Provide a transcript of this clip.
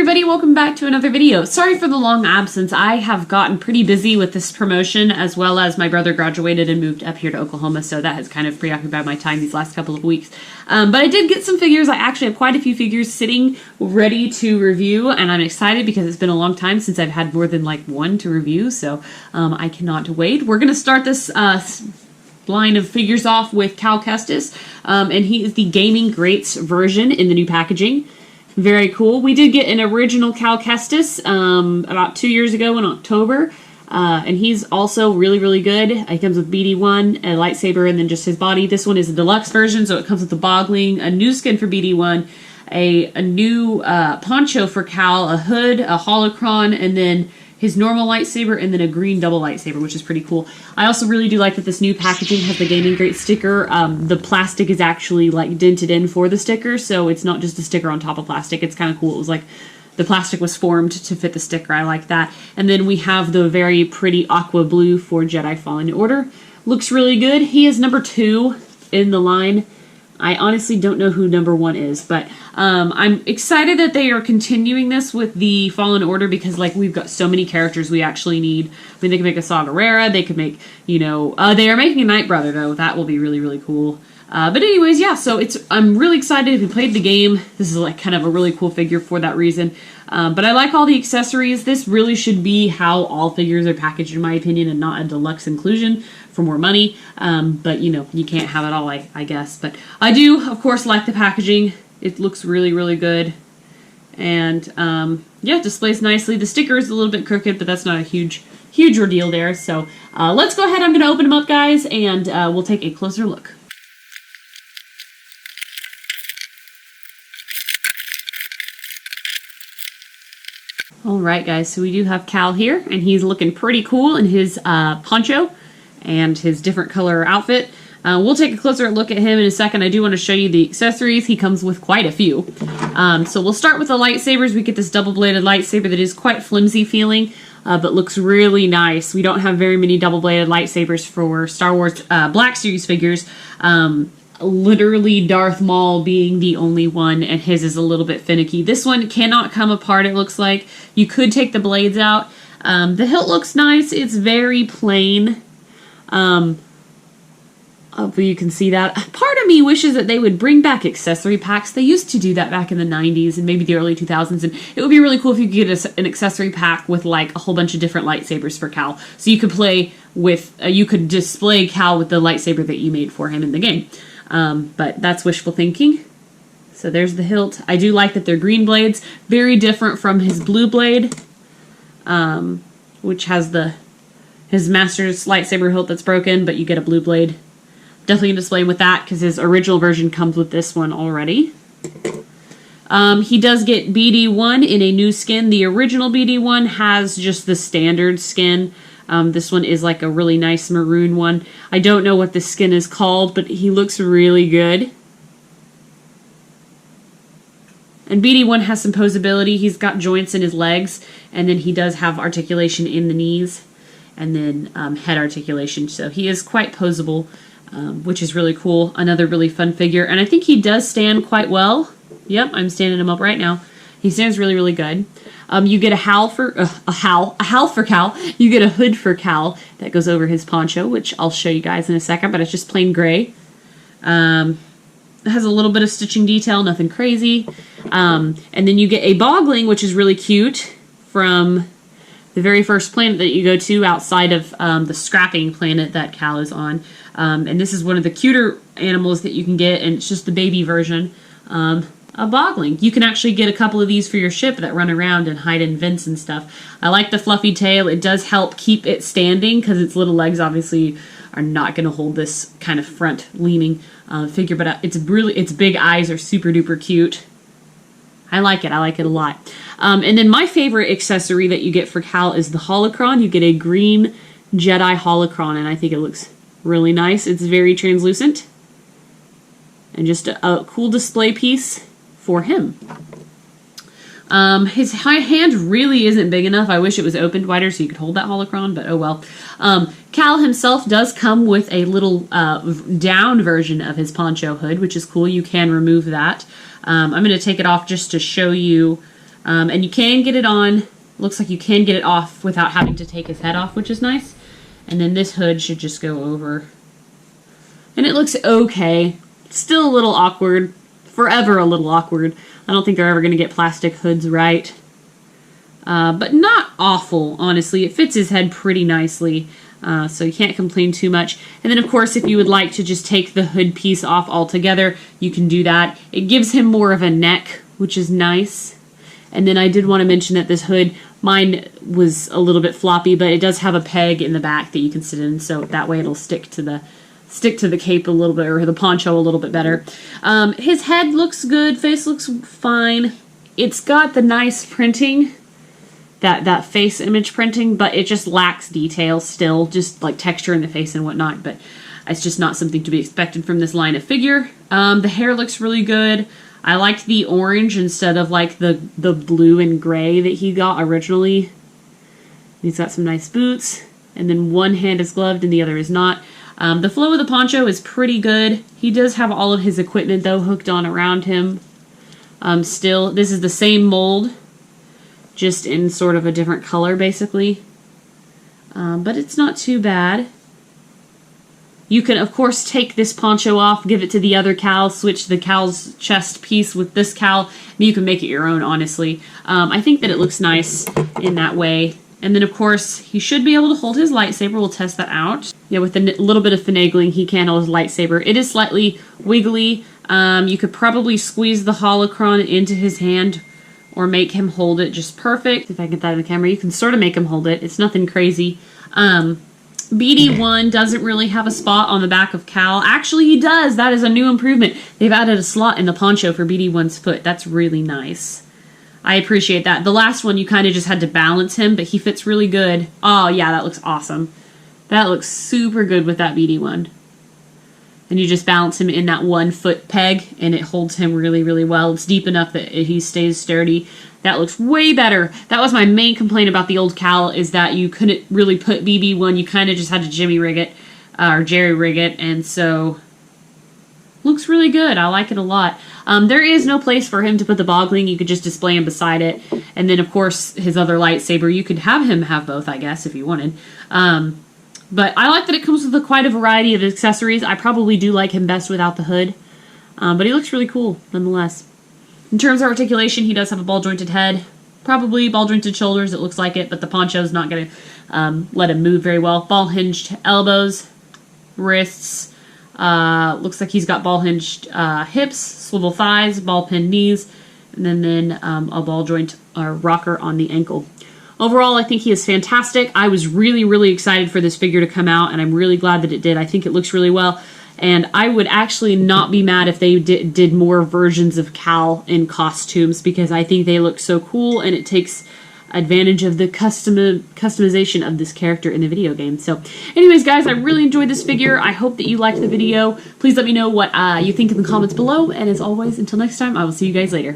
everybody, welcome back to another video. Sorry for the long absence. I have gotten pretty busy with this promotion, as well as my brother graduated and moved up here to Oklahoma, so that has kind of preoccupied my time these last couple of weeks. But I did get some figures. I actually have quite a few figures sitting ready to review, and I'm excited because it's been a long time since I've had more than like one to review, so I cannot wait. We're going to start this line of figures off with Cal Kestis, and he is the Gaming Greats version in the new packaging. Very cool. We did get an original Cal Kestis about 2 years ago in October, and he's also really good. He comes with BD1, a lightsaber, and then just his body. This one is a deluxe version, so it comes with the boggling, a new skin for BD1, a new poncho for Cal, a hood, a holocron, and then his normal lightsaber, and then a green double lightsaber, which is pretty cool. I also really do like that this new packaging has the Gaming Great sticker. The plastic is actually like dented in for the sticker, so it's not just a sticker on top of plastic. It's kind of cool. It was like the plastic was formed to fit the sticker. I like that. And then we have the very pretty aqua blue for Jedi Fallen Order. Looks really good. He is number 2 in the line. I honestly don't know who number 1 is, but I'm excited that they are continuing this with the Fallen Order because, like, we've got so many characters we actually need. I mean, they could make a Saw Gerrera, they could make, you know, they are making a Night Brother, though. That will be really cool. But anyways, yeah, so I'm really excited if you played the game. This is, like, kind of a really cool figure for that reason. But I like all the accessories. This really should be how all figures are packaged, in my opinion, and not a deluxe inclusion for more money. But, you know, you can't have it all, I guess. But I do, of course, like the packaging. It looks really good. And, yeah, displays nicely. The sticker is a little bit crooked, but that's not a huge ordeal there. So let's go ahead. I'm going to open them up, guys, and we'll take a closer look. Alright guys, so we do have Cal here, and he's looking pretty cool in his poncho and his different color outfit. We'll take a closer look at him in a second. I do want to show you the accessories. He comes with quite a few. So we'll start with the lightsabers. We get this double-bladed lightsaber that is quite flimsy feeling, but looks really nice. We don't have very many double-bladed lightsabers for Star Wars Black Series figures. Literally Darth Maul being the only one, and his is a little bit finicky. This one cannot come apart, it looks like. You could take the blades out. The hilt looks nice. It's very plain. Hopefully you can see that. Part of me wishes that they would bring back accessory packs. They used to do that back in the 90s and maybe the early 2000s, and it would be really cool if you could get an accessory pack with like a whole bunch of different lightsabers for Cal. So you could play with, you could display Cal with the lightsaber that you made for him in the game. But that's wishful thinking. So there's the hilt. I do like that they're green blades. Very different from his blue blade, which has his master's lightsaber hilt that's broken, but you get a blue blade. Definitely going to display him with that because his original version comes with this one already. He does get BD1 in a new skin. The original BD1 has just the standard skin. This one is like a really nice maroon one. I don't know what the skin is called, but he looks really good. And BD1 has some posability. He's got joints in his legs, and then he does have articulation in the knees, and then head articulation. So he is quite posable, which is really cool. Another really fun figure, and I think he does stand quite well. Yep, I'm standing him up right now. He stands really good. You get a howl for Cal. You get a hood for Cal that goes over his poncho, which I'll show you guys in a second, but it's just plain gray. It has a little bit of stitching detail, nothing crazy. And then you get a boggling, which is really cute, from the very first planet that you go to outside of the scrapping planet that Cal is on. And this is one of the cuter animals that you can get, and it's just the baby version. A boggling. You can actually get a couple of these for your ship that run around and hide in vents and stuff. I like the fluffy tail. It does help keep it standing because its little legs obviously are not going to hold this kind of front leaning figure, but its big eyes are super duper cute. I like it. I like it a lot. And then my favorite accessory that you get for Cal is the Holocron. You get a green Jedi Holocron, and I think it looks really nice. It's very translucent and just a cool display piece for him. His hand really isn't big enough. I wish it was opened wider so you could hold that holocron, but oh well. Cal himself does come with a little down version of his poncho hood, which is cool. You can remove that. I'm going to take it off just to show you And you can get it on. Looks like you can get it off without having to take his head off, which is nice. And then this hood should just go over. And it looks okay. Still a little awkward. Forever a little awkward. I don't think they're ever going to get plastic hoods right. But not awful, honestly. It fits his head pretty nicely. So you can't complain too much. And then, of course, if you would like to just take the hood piece off altogether, you can do that. It gives him more of a neck, which is nice. And then I did want to mention that this hood, mine was a little bit floppy, but it does have a peg in the back that you can sit in, so that way it'll stick to the cape a little bit, or the poncho a little bit better. His head looks good, face looks fine. It's got the nice printing, that face image printing, but it just lacks detail still, just like texture in the face and whatnot, but it's just not something to be expected from this line of figure. The hair looks really good. I liked the orange instead of like the blue and gray that he got originally. He's got some nice boots, and then one hand is gloved and the other is not. The flow of the poncho is pretty good. He does have all of his equipment though hooked on around him. Still, this is the same mold, just in sort of a different color basically. But it's not too bad. You can, of course, take this poncho off, give it to the other cowl, switch the cowl's chest piece with this cowl, and you can make it your own, honestly. I think that it looks nice in that way. And then, of course, he should be able to hold his lightsaber. We'll test that out. Yeah, with a little bit of finagling, he can hold his lightsaber. It is slightly wiggly. You could probably squeeze the holocron into his hand or make him hold it just perfect. If I get that in the camera, you can sort of make him hold it. It's nothing crazy. BD1 doesn't really have a spot on the back of Cal. Actually, he does. That is a new improvement. They've added a slot in the poncho for BD1's foot. That's really nice. I appreciate that. The last one, you kind of just had to balance him, but he fits really good. Oh, yeah, that looks awesome. That looks super good with that BD1. And you just balance him in that 1 foot peg, and it holds him really, really well. It's deep enough that he stays sturdy. That looks way better. That was my main complaint about the old cowl, is that you couldn't really put BB1. You kind of just had to jimmy rig it, or jerry rig it, and so looks really good. I like it a lot. There is no place for him to put the boggling. You could just display him beside it. And then, of course, his other lightsaber. You could have him have both, I guess, if you wanted. But I like that it comes with quite a variety of accessories. I probably do like him best without the hood. But he looks really cool, nonetheless. In terms of articulation, he does have a ball-jointed head. Probably ball-jointed shoulders, it looks like it, but the poncho's not going to let him move very well. Ball-hinged elbows, wrists. Looks like he's got ball-hinged hips, swivel thighs, ball-pinned knees, and then a ball-joint rocker on the ankle. Overall, I think he is fantastic. I was really, really excited for this figure to come out, and I'm really glad that it did. I think it looks really well. And I would actually not be mad if they did more versions of Cal in costumes, because I think they look so cool, and it takes advantage of the customization of this character in the video game. So anyways, guys, I really enjoyed this figure. I hope that you liked the video. Please let me know what you think in the comments below. And as always, until next time, I will see you guys later.